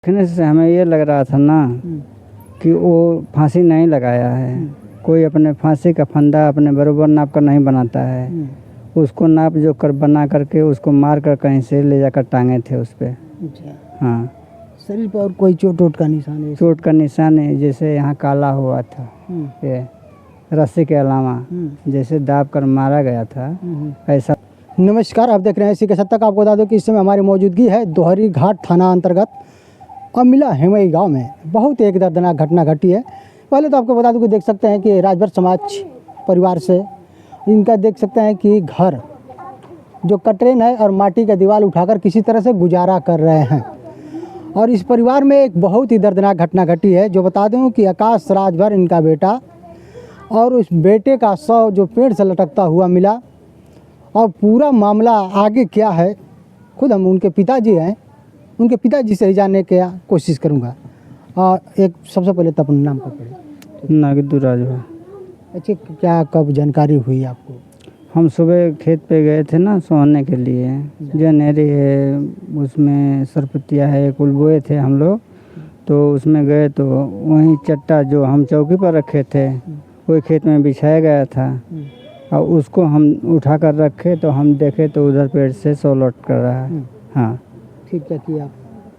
देखने से हमें ये लग रहा था ना कि वो फांसी नहीं लगाया है। कोई अपने फांसी का फंदा अपने बराबर नाप कर नहीं बनाता है। उसको नाप जो कर बना करके उसको मार कर कहीं से ले जाकर टांगे थे उस पर। अच्छा, हाँ, शरीर पर और कोई चोट वोट का निशान है? चोट का निशान है, जैसे यहाँ काला हुआ था ये रस्सी के अलावा, जैसे दाब कर मारा गया था ऐसा। नमस्कार, आप देख रहे हैं इसी के साथ तक आपको बता दो कि इस समय हमारी मौजूदगी है दोहरी घाट थाना अंतर्गत अमिला हेमई गांव में। बहुत एक दर्दनाक घटना घटी है। पहले तो आपको बता दूं कि देख सकते हैं कि राजभर समाज परिवार से इनका देख सकते हैं कि घर जो कटरेन है और माटी का दीवार उठाकर किसी तरह से गुजारा कर रहे हैं। और इस परिवार में एक बहुत ही दर्दनाक घटना घटी है। जो बता दूं कि आकाश राजभर इनका बेटा, और उस बेटे का शव जो पेड़ से लटकता हुआ मिला। और पूरा मामला आगे क्या है, खुद हम उनके पिताजी हैं, उनके पिताजी से ही जानने की कोशिश करूंगा। एक सबसे पहले तो अपना नाम पकड़े। नागिदू राजभर। अच्छा, क्या कब जानकारी हुई आपको? हम सुबह खेत पे गए थे ना सोने के लिए। जनेरी है, उसमें सरपतिया है, कुल बोए थे हम लोग। तो उसमें गए तो वहीं चट्टा जो हम चौकी पर रखे थे वही खेत में बिछाया गया था। और उसको हम उठा कर रखे तो हम देखे तो उधर पेड़ से सौ लौट कर रहा है। हाँ, ठीक, क्या किया?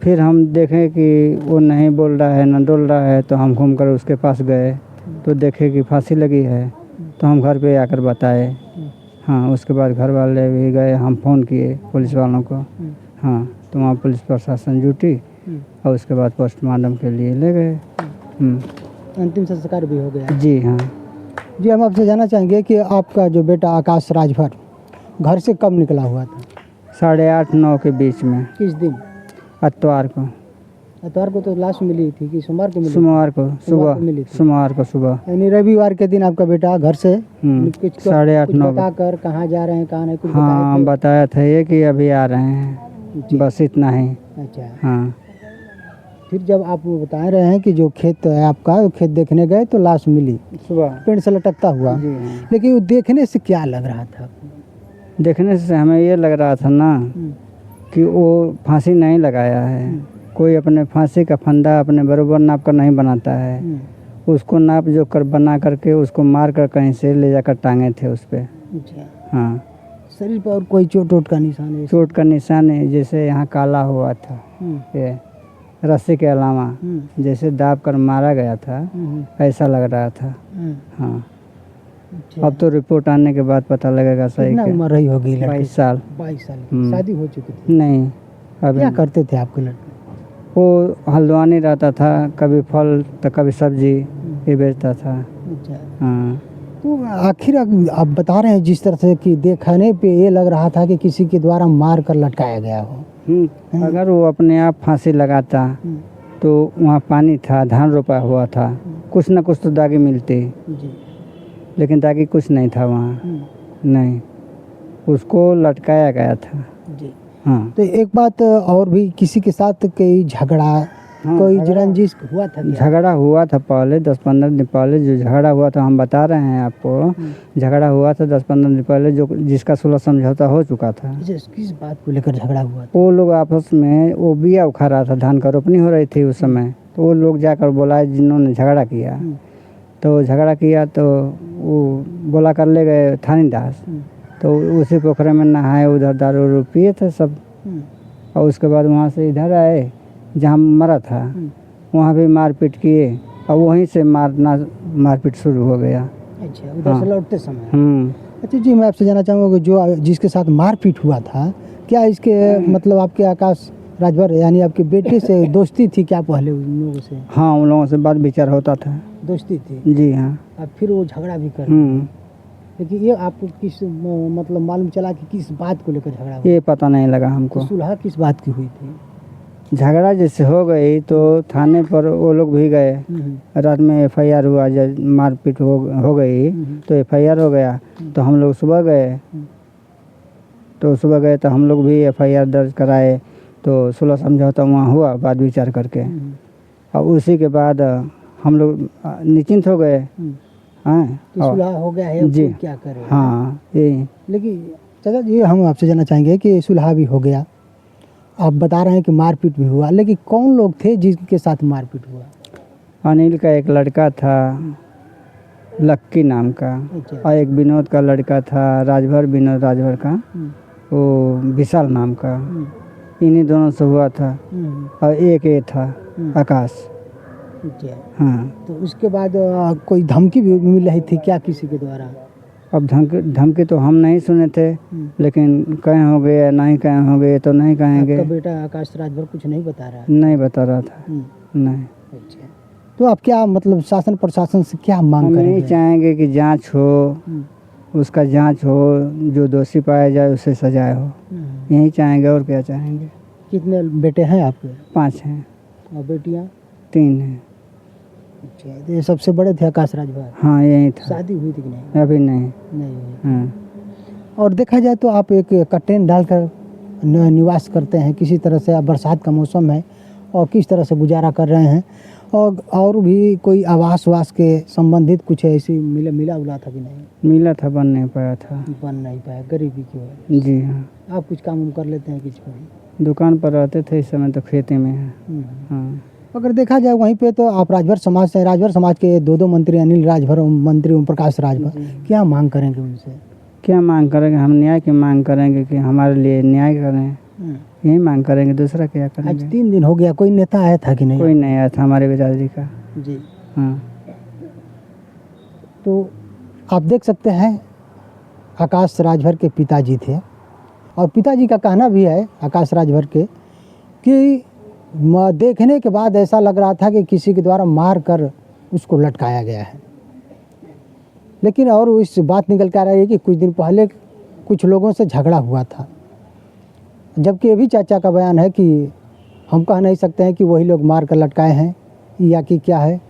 फिर हम देखें कि वो नहीं बोल रहा है ना डोल रहा है, तो हम घूम कर उसके पास गए तो देखे कि फांसी लगी है। तो हम घर पे आकर बताए। हाँ, उसके बाद घर वाले भी गए, हम फ़ोन किए पुलिस वालों को। हाँ, तो वहाँ पुलिस प्रशासन जुटी और उसके बाद पोस्टमार्टम के लिए ले गए। अंतिम संस्कार भी हो गया? जी हाँ। जी, हम आपसे जानना चाहेंगे कि आपका जो बेटा आकाश राजभर घर से कब निकला हुआ था? 8:30-9 के बीच में। किस दिन? इतवार को। इतवार को तो लाश मिली थी कि सोमवार को मिली? सोमवार को सुबह मिली थी। सोमवार को सुबह, यानी रविवार के दिन आपका बेटा घर से 8:30-9 बताकर कहाँ जा रहे हैं कहाँ नहीं कुछ हाँ, बताया था ये कि अभी आ रहे हैं, बस इतना ही। अच्छा, हाँ, फिर जब आप बता रहे हैं कि जो खेत है आपका, वो खेत देखने गए तो लाश मिली सुबह पेड़ से लटकता हुआ। जी हाँ। लेकिन वो देखने से क्या लग रहा था? देखने से हमें ये लग रहा था ना कि वो फांसी नहीं लगाया है। कोई अपने फांसी का फंदा अपने बराबर नाप कर नहीं बनाता है। उसको नाप जो कर बना करके उसको मार कर कहीं से ले जाकर टांगे थे उस पर। अच्छा, हाँ, शरीर पर और कोई चोट वोट का निशान है? चोट का निशान है, जैसे यहाँ काला हुआ था ये रस्सी के अलावा, जैसे दाब कर मारा गया था ऐसा लग रहा था। हाँ, अब तो रिपोर्ट आने के बाद पता लगेगा सही। कितना उम्र रही होगी लड़के? 22 साल। 22 साल की शादी हो चुकी थी? नहीं, अभी। क्या करते थे आपके लड़के? वो हल्द्वानी रहता था, कभी फल तो कभी सब्जी ये बेचता था। अच्छा, हाँ, तो आखिर आप बता रहे हैं जिस तरह से कि देखने पे ये लग रहा था कि किसी के द्वारा मार कर लटकाया गया हो। अगर वो अपने आप फांसी लगाता तो वहाँ पानी था, धान रोपा हुआ था, कुछ न कुछ तो दागी मिलती, जी, लेकिन दागी कुछ नहीं था वहाँ। नहीं, उसको लटकाया गया था। जी। हाँ, तो एक बात और भी, किसी के साथ कोई झगड़ा कोई रंजिश हुआ था क्या? झगड़ा हुआ था पहले 10-15 दिन पहले। जो झगड़ा हुआ था हम बता रहे हैं आपको। झगड़ा हुआ था 10-15 दिन पहले, जो जिसका सुलह समझौता हो चुका था। किस बात को लेकर झगड़ा हुआ था? वो लोग आपस में, वो बिया उखा रहा था, धान का रोपनी हो रही थी उस समय। तो वो लोग जाकर बोलाए जिन्होंने झगड़ा किया। तो झगड़ा किया तो वो बोला कर ले गए थानेदास। तो उसी पोखरे में नहाए, उधर दारू पिए थे सब। और उसके बाद वहाँ से इधर आए जहाँ मरा था, वहाँ भी मारपीट किए और वहीं से मारपीट शुरू हो गया। अच्छा, उधर से लौटते समय? अच्छा जी, मैं आपसे जानना चाहूँगा कि जो जिसके साथ मारपीट हुआ था, क्या इसके मतलब आपके आकाश राजभर यानी आपके बेटे से दोस्ती थी क्या पहले उन लोगों से? हाँ, उन लोगों से बात विचार होता था। दोस्ती थी? जी हाँ। अब फिर वो झगड़ा भी कर लेकिन ये आपको किस मतलब मालूम चला कि किस बात को लेकर झगड़ा हुआ? ये पता नहीं लगा हमको। तो सुलह किस बात की हुई थी? झगड़ा जैसे हो गई तो थाने पर वो लोग भी गए। रात में FIR हुआ, जब मारपीट हो गई तो FIR हो गया। तो हम लोग सुबह गए तो हम लोग भी FIR दर्ज कराए। तो सुलह समझौता वहाँ हुआ बात विचार करके। और उसी के बाद हम लोग निश्चिंत हो गए। हाँ, सुलह हो गया है, जी, क्या करें? हाँ, ये लेकिन चाचा जी, हम आपसे जानना चाहेंगे कि सुलह भी हो गया आप बता रहे हैं कि मारपीट भी हुआ, लेकिन कौन लोग थे जिनके साथ मारपीट हुआ? अनिल का एक लड़का था लक्की नाम का, अच्छा। और एक विनोद का लड़का था राजभर, विनोद राजभर का, वो विशाल नाम का, इन्हीं दोनों से हुआ था। और एक ये था आकाश। अच्छा। हाँ, तो उसके बाद कोई धमकी भी मिल रही थी क्या किसी के द्वारा? अब धमकी तो हम नहीं सुने थे, लेकिन कहे हो गए या नहीं कहे हो गए तो नहीं कहेंगे। आपका बेटा आकाश राजभर कुछ नहीं बता रहा है? नहीं बता रहा था। नहीं। अच्छा। तो आप क्या मतलब शासन प्रशासन से क्या मांग हम करेंगे? यही चाहेंगे कि जांच हो, उसका जांच हो, जो दोषी पाया जाए उसे सजाए हो, यही चाहेंगे। और क्या चाहेंगे? कितने बेटे हैं आपके? 5 हैं। और बेटियां? 3 हैं। अच्छा। तो ये सबसे बड़े थे आकाश राजभर? हाँ, यही था। शादी हुई थी कि नहीं? अभी नहीं। नहीं हुई। हाँ। और देखा जाए तो आप एक कर्टेन डालकर निवास करते हैं, किसी तरह से, अब बरसात का मौसम है और किस तरह से गुजारा कर रहे हैं, और भी कोई आवास वास के संबंधित कुछ ऐसी मिला उला था कि नहीं? मिला था, बन नहीं पाया था। बन नहीं पाया, गरीबी की वजह। जी हाँ। आप कुछ काम कर लेते हैं किसी को? दुकान पर रहते थे, इस समय तो खेती में है। हाँ। अगर देखा जाए वहीं पे तो आप राजभर समाज से, राजभर समाज के दो मंत्री, अनिल राजभर और मंत्री ओम प्रकाश राजभर, क्या मांग करेंगे उनसे? क्या मांग करेंगे? हम न्याय की मांग करेंगे कि हमारे लिए न्याय करें, यही मांग करेंगे, दूसरा क्या आज करेंगे। 3 दिन हो गया, कोई नेता आया था कि नहीं? कोई नहीं आया था हमारे बिरादरी का। जी। हाँ। तो आप देख सकते हैं आकाश राजभर के पिताजी थे, और पिताजी का कहना भी है आकाश राजभर के कि देखने के बाद ऐसा लग रहा था कि किसी के द्वारा मार कर उसको लटकाया गया है। लेकिन और इस बात निकल कर आ रही है कि कुछ दिन पहले कुछ लोगों से झगड़ा हुआ था, जबकि ये भी चाचा का बयान है कि हम कह नहीं सकते हैं कि वही लोग मार कर लटकाए हैं या कि क्या है।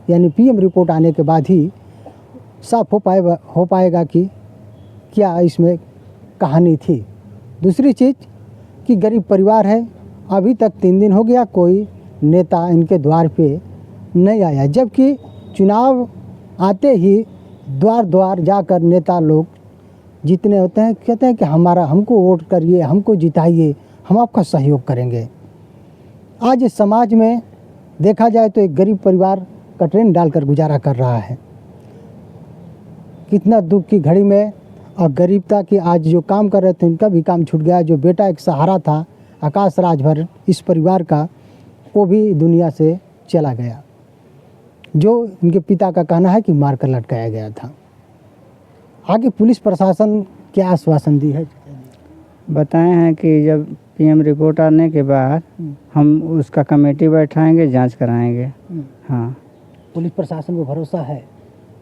यानी पीएम रिपोर्ट आने के बाद ही साफ हो पाएगा कि क्या इसमें कहानी थी। दूसरी चीज़ कि गरीब परिवार है, अभी तक 3 दिन हो गया कोई नेता इनके द्वार पे नहीं आया, जबकि चुनाव आते ही द्वार द्वार जाकर नेता लोग जितने होते हैं कहते हैं कि हमको वोट करिए, हमको जिताइए, हम आपका सहयोग करेंगे। आज इस समाज में देखा जाए तो एक गरीब परिवार कर्टेन डालकर गुजारा कर रहा है। कितना दुख की घड़ी में और गरीबता की, आज जो काम कर रहे थे उनका भी काम छूट गया। जो बेटा एक सहारा था आकाश राजभर इस परिवार का, वो भी दुनिया से चला गया, जो इनके पिता का कहना है कि मार कर लटकाया गया था। आगे पुलिस प्रशासन क्या आश्वासन दी है? बताए हैं कि जब पीएम रिपोर्ट आने के बाद हम उसका कमेटी बैठाएंगे, जांच कराएंगे। हाँ। पुलिस प्रशासन को भरोसा है?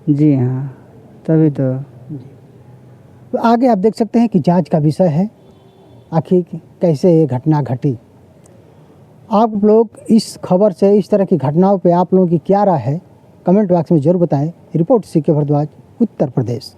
जी हाँ, तभी तो। तो आगे आप देख सकते हैं कि जांच का विषय है, आखिर कैसे ये घटना घटी। आप लोग इस खबर से, इस तरह की घटनाओं पे आप लोगों की क्या राय है, कमेंट बॉक्स में जरूर बताएं। Report C K Bhardwaj, Uttar Pradesh.